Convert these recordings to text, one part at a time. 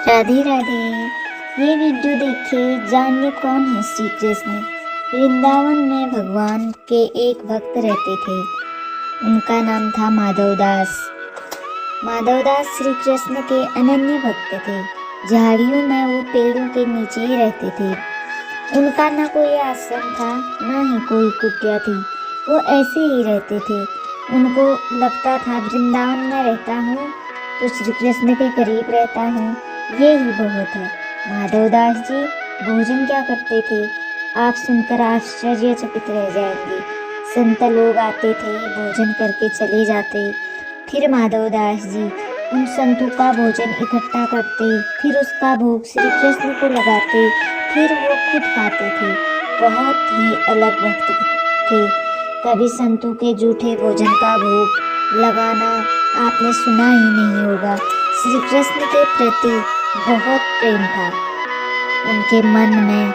राधे राधे। ये वीडियो देखिए, जानिए कौन है श्री कृष्ण। वृंदावन में भगवान के एक भक्त रहते थे। उनका नाम था माधवदास। माधवदास श्री कृष्ण के अनन्य भक्त थे। झाड़ियों में वो पेड़ों के नीचे ही रहते थे। उनका न कोई आश्रम था, न ही कोई कुटिया थी। वो ऐसे ही रहते थे। उनको लगता था वृंदावन में रहता हूँ तो श्री कृष्ण के करीब रहता हूँ, ये ही बहुत है। माधवदास जी भोजन क्या करते थे, आप सुनकर आश्चर्यचकित रह जाएंगे। संत लोग आते थे, भोजन करके चले जाते। फिर माधवदास जी उन संतों का भोजन इकट्ठा करते, फिर उसका भोग श्री कृष्ण को लगाते, फिर वो खुद खाते थे। बहुत ही अलग भक्त थे। कभी संतों के जूठे भोजन का भोग लगाना आपने सुना ही नहीं होगा। श्री कृष्ण के प्रति बहुत प्रेम था उनके मन में,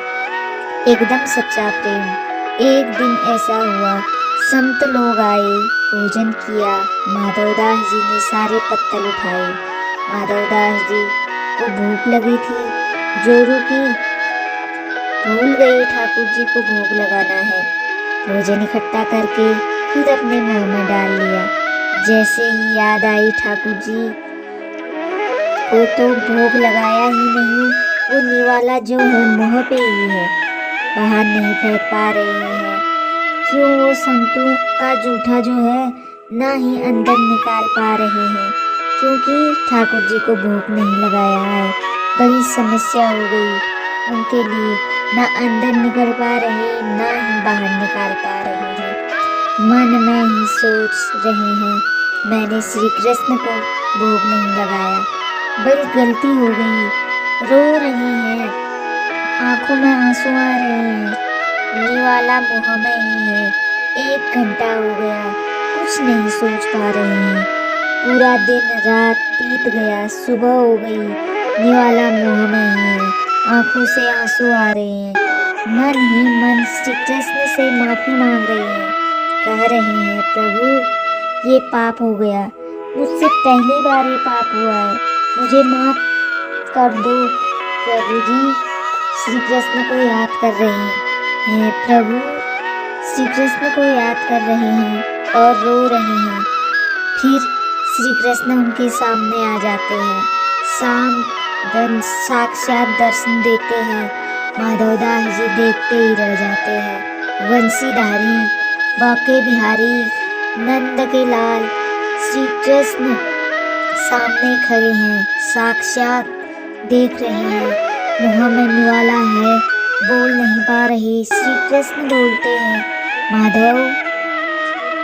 एकदम सच्चा प्रेम। एक दिन ऐसा हुआ, संत लोग आए, भोजन किया। माधवदास जी ने सारे पत्तल उठाए। माधवदास जी को भूख लगी थी, जोरों की। भूल गए ठाकुर जी को भोग लगाना है। भोजन इकट्ठा करके खुद अपने मुंह में डाल लिया। जैसे ही याद आई ठाकुर जी को, तो भोग लगाया ही नहीं, वो निवाला जो है मुंह पे ही है, बाहर नहीं फेंक पा रहे हैं। क्यों? वो संतों का जूठा जो है ना ही अंदर निकाल पा रहे हैं, क्योंकि ठाकुर जी को भोग नहीं लगाया है। बड़ी समस्या हो गई उनके लिए, ना अंदर निकल पा रहे, ना ही बाहर निकाल पा रहे हैं। मन में ही सोच रहे हैं, मैंने श्री कृष्ण को भोग नहीं लगाया, बड़ी गलती हो गई। रो रहे हैं, आंखों में आंसू आ रहे हैं, निवाला मुंह में ही है। 1 घंटा हो गया, कुछ नहीं सोच पा रहे हैं। पूरा दिन रात बीत गया, सुबह हो गई, निवाला मुंह में ही है, आंखों से आंसू आ रहे हैं। मन ही मन श्री कृष्ण से माफी मांग रहे हैं, कह रहे हैं, प्रभु ये पाप हो गया, मुझसे पहली बार ये पाप हुआ है, मुझे माफ कर दो। प्रभु जी श्री कृष्ण को याद कर रहे हैं, प्रभु श्री कृष्ण को याद कर रहे हैं और रो रहे हैं। फिर श्री कृष्ण उनके सामने आ जाते हैं, साक्षात दर्शन देते हैं। माधवदास जी देखते ही रह जाते हैं। वंशीधारी, बांके बिहारी, नंद के लाल श्री कृष्ण सामने खड़े हैं, साक्षात देख रहे हैं। मुंह में निवाला है, बोल नहीं पा रहे। श्री कृष्ण बोलते हैं, माधव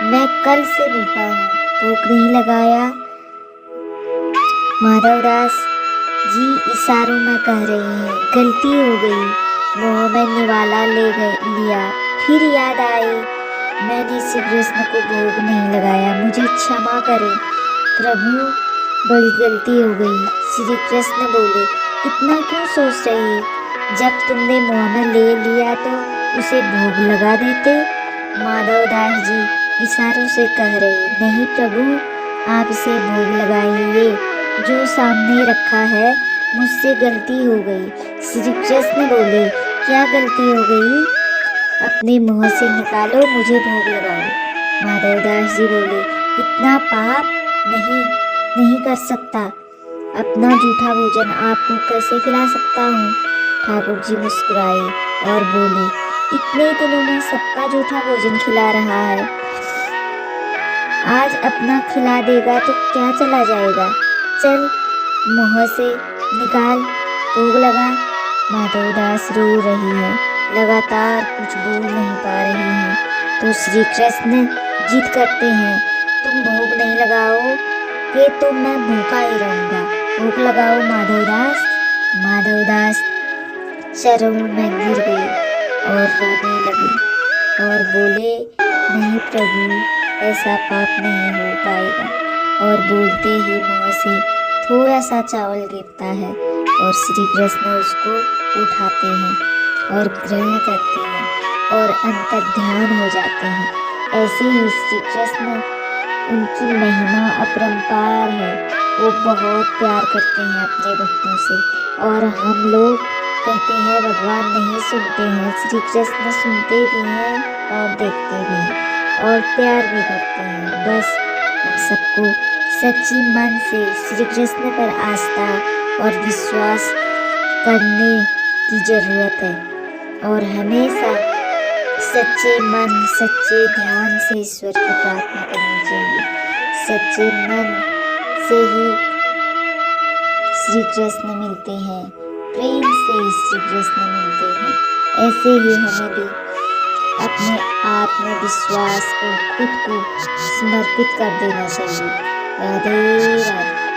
मैं कल से भूखा हूँ, भूख नहीं लगाया। माधवदास जी इशारों में कह रहे हैं, गलती हो गई, मुंह में निवाला लिया। फिर याद आए, मैंने श्री कृष्ण को भोग नहीं लगाया, मुझे क्षमा करें प्रभु, बड़ी गलती हो गई। श्री कृष्ण बोले, इतना क्यों सोच रही, जब तुमने मुंह में ले लिया तो उसे भोग लगा देते। माधवदास जी इशारों से कह रहे, नहीं प्रभु, आप इसे भोग लगाइए, जो सामने रखा है, मुझसे गलती हो गई। श्री कृष्ण बोले, क्या गलती हो गई, अपने मुंह से निकालो, मुझे भोग लगाओ। माधवदास जी बोले, इतना पाप नहीं कर सकता, अपना जूठा भोजन आपको कैसे खिला सकता हूँ। ठाकुर जी मुस्कुराए और बोले, इतने दिनों में सबका जूठा भोजन खिला रहा है, आज अपना खिला देगा तो क्या चला जाएगा, चल मुंह से निकाल, भोग लगा। माधवदास रो रही है, लगातार कुछ बोल नहीं पा रहे हैं। तो श्री कृष्ण जिद करते हैं, तुम भोग नहीं लगाओगे तो मैं भूखा ही रहूँगा, भोग लगाओ माधवदास। माधवदास चरणों में गिर गए और रोने लगे और बोले, नहीं प्रभु, ऐसा पाप नहीं हो पाएगा। और बोलते ही मुंह से थोड़ा सा चावल गिरता है और श्री कृष्ण उसको उठाते हैं और ग्रहण करते हैं और अंतर ध्यान हो जाते हैं। ऐसे ही श्री कृष्ण उनकी महिमा अपरंपार है। वो बहुत प्यार करते हैं अपने भक्तों से। और हम लोग कहते हैं भगवान नहीं सुनते हैं, श्री कृष्ण सुनते भी हैं और देखते भी हैं और प्यार भी करते हैं। बस हम सबको सच्ची मन से श्री कृष्ण पर आस्था और विश्वास करने की जरूरत है और हमेशा सच्चे मन सच्चे ध्यान से ईश्वर की प्रार्थना करनी चाहिए। सच्चे मन से ही श्री कृष्ण मिलते हैं, प्रेम से ही श्री कृष्ण मिलते हैं। ऐसे ही हमें भी अपने आत्मविश्वास को खुद को समर्पित कर देना चाहिए। राधे राधे।